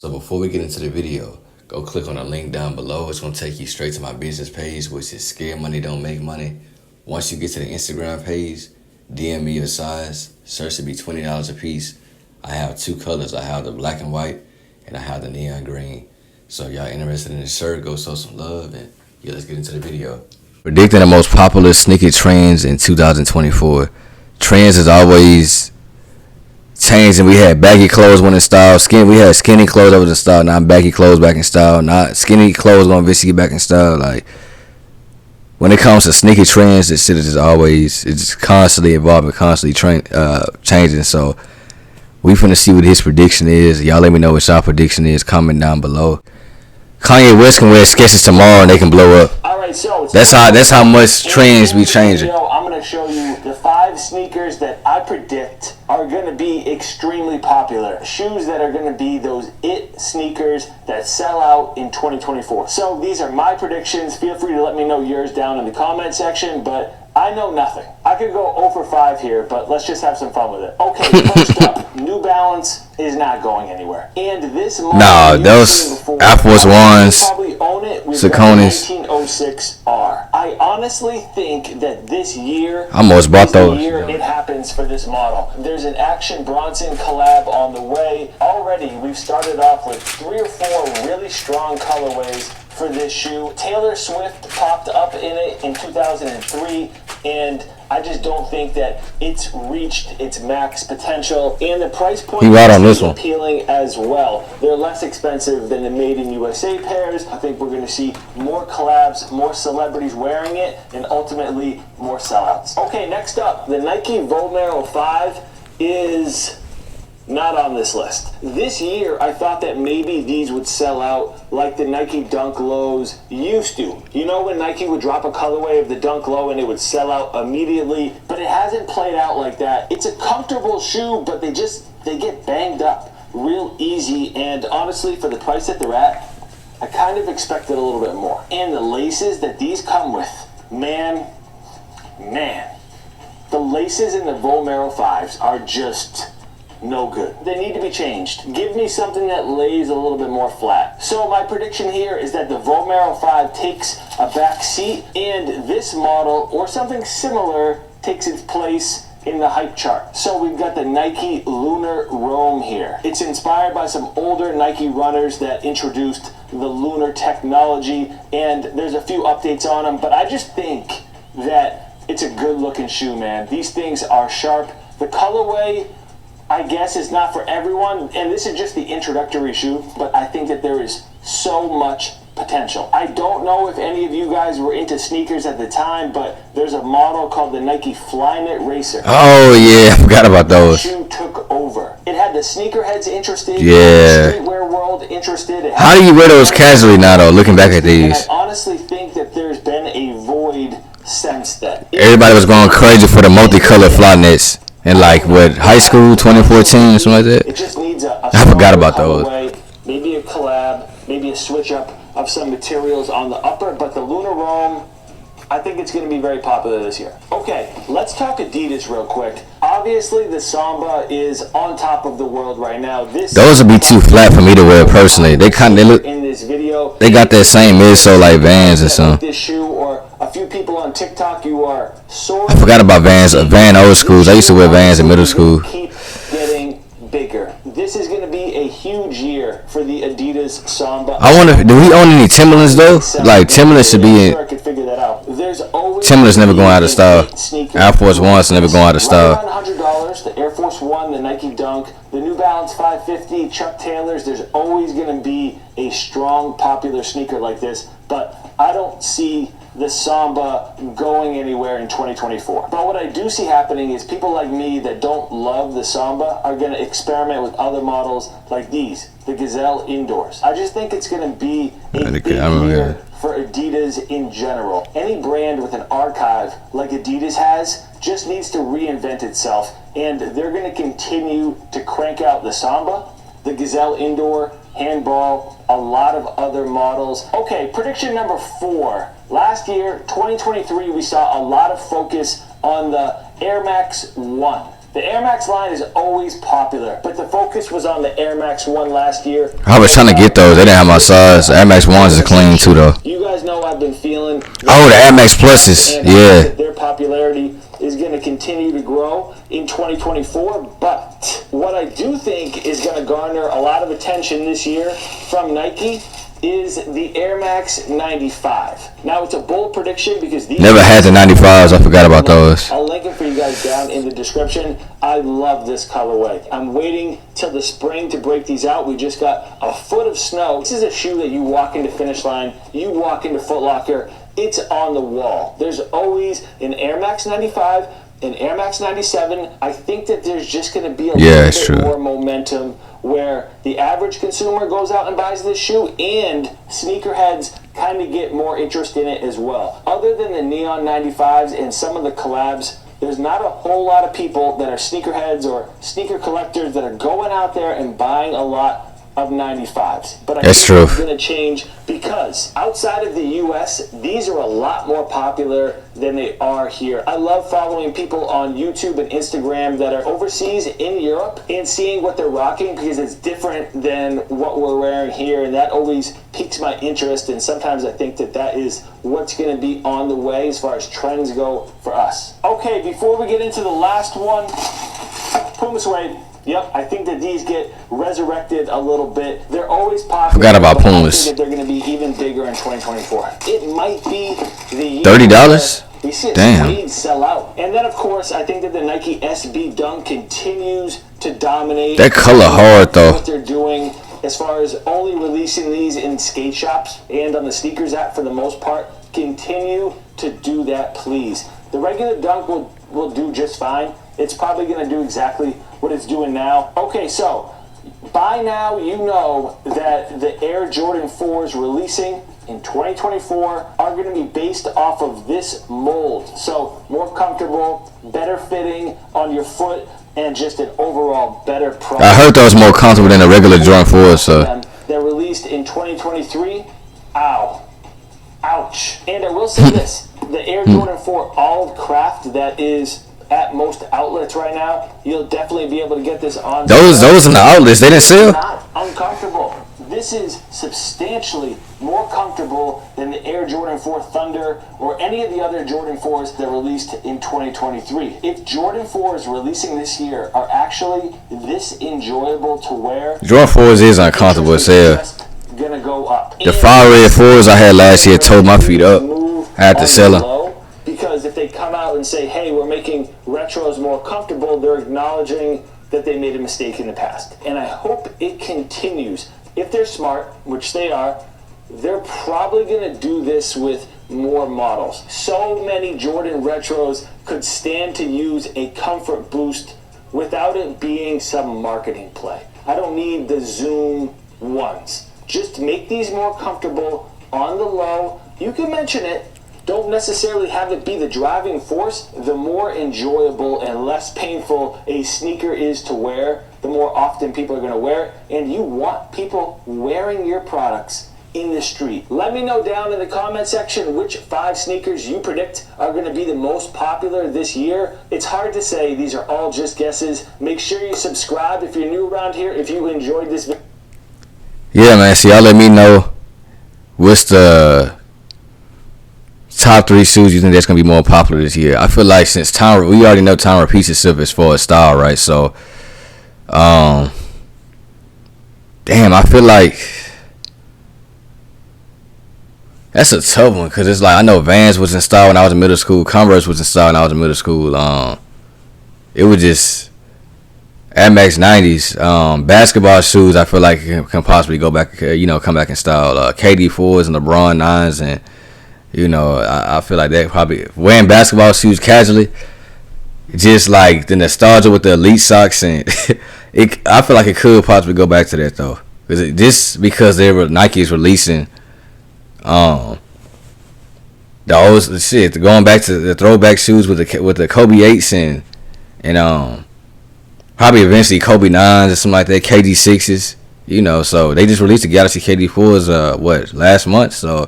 So before we get into the video, go click on the link down below. It's going to take you straight to my business page, which is Scared Money Don't Make Money. Once you get to the Instagram page, DM me your size. Search to be $20 a piece. I have two colors. I have the black and white, and I have the neon green. So if y'all interested in the shirt, go show some love, and yeah, let's get into the video. Predicting the most popular sneaker trends in 2024. Trends is always changing. We had baggy clothes went in style. We had skinny clothes that was in style. Now baggy clothes back in style. Not skinny clothes going eventually get back in style. Like when it comes to sneaker trends, this shit is just always, it's just constantly evolving, constantly changing. So we finna see what his prediction is. Y'all let me know what y'all prediction is. Comment down below. Kanye West can wear Skechers tomorrow and they can blow up. Alright, so that's how much trends be changing. I'm gonna show you the 5 sneakers that I predict are gonna be extremely popular. Shoes that are gonna be those it sneakers that sell out in 2024. So these are my predictions. Feel free to let me know yours down in the comment section, but I know nothing. I could go 0 for 5 here, but let's just have some fun with it. Okay, first up, New Balance is not going anywhere. And this model, those Air Force Ones, Saucony's. 1906R. I honestly think that this year, I almost bought those. It happens for this model. There's an Action Bronson collab on the way. Already, we've started off with 3 or 4 really strong colorways for this shoe. Taylor Swift popped up in it in 2003, and I just don't think that it's reached its max potential, and the price point is appealing as well. They're less expensive than the Made in USA pairs. I think we're going to see more collabs, more celebrities wearing it, and ultimately more sellouts. Okay, next up, the Nike Vomero 5 is not on this list. This year, I thought that maybe these would sell out like the Nike Dunk Lows used to. You know when Nike would drop a colorway of the Dunk Low and it would sell out immediately? But it hasn't played out like that. It's a comfortable shoe, but they get banged up real easy, and honestly, for the price that they're at, I kind of expected a little bit more. And the laces that these come with, man, the laces in the Vomero 5s are just no good. They need to be changed. Give me something that lays a little bit more flat. So my prediction here is that the Vomero 5 takes a back seat, and this model or something similar takes its place in the hype chart. So we've got the Nike Lunar Roam here. It's inspired by some older Nike runners that introduced the lunar technology, and there's a few updates on them, but I just think that it's a good looking shoe, man. These things are sharp. The colorway, I guess, is not for everyone, and this is just the introductory shoe, but I think that there is so much potential. I don't know if any of you guys were into sneakers at the time, but there's a model called the Nike Flyknit Racer. Oh yeah, I forgot about those. The shoe took over. It had the sneakerheads interested, yeah, the streetwear world interested. How do you wear those casually now, though, looking back at these? I honestly think that there's been a void since then. Everybody was going crazy for the multicolored Flyknits. In like what, high school, 2014 or something like that? It just needs I forgot about those. Maybe a collab, maybe a switch up of some materials on the upper, but the Lunar Roam, I think it's going to be very popular this year. Okay, let's talk Adidas real quick. Obviously, the Samba is on top of the world right now. Those would be too flat for me to wear personally. They look in this video. They got that same midsole like Vans or something. This shoe, or a few people on TikTok, you are I forgot about Vans. Van old schools. I used to wear Vans in middle school. Keep getting bigger. This is going to be a huge year for the Adidas Samba. I wonder, do we own any Timberlands though? Like Timberlands should be in. Timberlands never going out of style. Air Force Ones never going out of style. $100, the Air Force One, the Nike Dunk, the New Balance 550, Chuck Taylors. There's always going to be a strong, popular sneaker like this, but I don't see the Samba going anywhere in 2024. But what I do see happening is people like me that don't love the Samba are going to experiment with other models like these, the Gazelle Indoors. I just think it's going to be a big year for Adidas in general. Any brand with an archive like Adidas has just needs to reinvent itself, and they're going to continue to crank out the Samba, the Gazelle Indoor, handball, a lot of other models. Okay, prediction number 4. Last year, 2023, we saw a lot of focus on the Air Max 1. The Air Max line is always popular, but the focus was on the Air Max 1 last year. I was trying to get those. They didn't have my size. The Air Max 1s is clean too, though. You guys know I've been feeling. Oh, the Air Max Pluses. Yeah. Their popularity is going to continue to grow in 2024, but what I do think is going to garner a lot of attention this year from Nike is the Air Max 95. Now, it's a bold prediction because these... Never had the 95s. I forgot about those. I'll link it for you guys down in the description. I love this colorway. I'm waiting till the spring to break these out. We just got a foot of snow. This is a shoe that you walk into Finish Line, you walk into Foot Locker, it's on the wall. There's always an Air Max 95, an Air Max 97. I think that there's just going to be a little bit more momentum where the average consumer goes out and buys this shoe and sneakerheads kind of get more interest in it as well. Other than the Neon 95s and some of the collabs, there's not a whole lot of people that are sneakerheads or sneaker collectors that are going out there and buying a lot of 95s. But I think it's going to change because outside of the US, these are a lot more popular than they are here. I love following people on YouTube and Instagram that are overseas in Europe and seeing what they're rocking because it's different than what we're wearing here, and that always piques my interest, and sometimes I think that that is what's going to be on the way as far as trends go for us. Okay, before we get into the last one, Puma Suede. Yep, I think that these get resurrected a little bit. They're always popular. Forgot about Pumas. I think that they're going to be even bigger in 2024. It might be the year $30? We see Damn. sell out. And then, of course, I think that the Nike SB Dunk continues to dominate. That color hard, though. What they're doing as far as only releasing these in skate shops and on the sneakers app for the most part. Continue to do that, please. The regular Dunk will do just fine. It's probably going to do exactly what it's doing now. Okay, so by now you know that the Air Jordan 4s releasing in 2024 are going to be based off of this mold. So more comfortable, better fitting on your foot, and just an overall better product. I heard those more comfortable than the regular Jordan 4s. So they're released in 2023. Ow. Ouch. And I will say this, the Air Jordan 4 Olive Craft that is at most outlets right now, you'll definitely be able to get this on. Those in the outlets, they didn't sell? Not uncomfortable. This is substantially more comfortable than the Air Jordan 4 Thunder or any of the other Jordan 4s that released in 2023. If Jordan 4s releasing this year are actually this enjoyable to wear, Jordan 4s is uncomfortable as hell. Gonna go up. The fire red 4s I had last year tore my feet up. I had to sell them. Because if they come out and say, hey, we're making retros more comfortable, they're acknowledging that they made a mistake in the past. And I hope it continues. If they're smart, which they are, they're probably going to do this with more models. So many Jordan retros could stand to use a comfort boost without it being some marketing play. I don't need the Zoom ones. Just make these more comfortable on the low. You can mention it. Don't necessarily have it be the driving force. The more enjoyable and less painful a sneaker is to wear, the more often people are going to wear it. And you want people wearing your products in the street. Let me know down in the comment section which 5 sneakers you predict are going to be the most popular this year. It's hard to say. These are all just guesses. Make sure you subscribe if you're new around here, if you enjoyed this video. Yeah, man. So y'all let me know what's the top 3 shoes you think that's gonna be more popular this year. I feel like since we already know time repeats itself as far as style, right? So, damn, I feel like that's a tough one because it's like I know Vans was in style when I was in middle school, Converse was in style when I was in middle school. It was just Air Max 90s, basketball shoes. I feel like can possibly go back, come back in style. KD 4s and LeBron 9s and. I feel like that probably wearing basketball shoes casually, just like the nostalgia with the elite socks, and I feel like it could possibly go back to that though, because Nike is releasing the old shit, going back to the throwback shoes with the Kobe 8s and probably eventually Kobe 9s or something like that, KD 6s, so they just released the Galaxy KD 4s last month, so.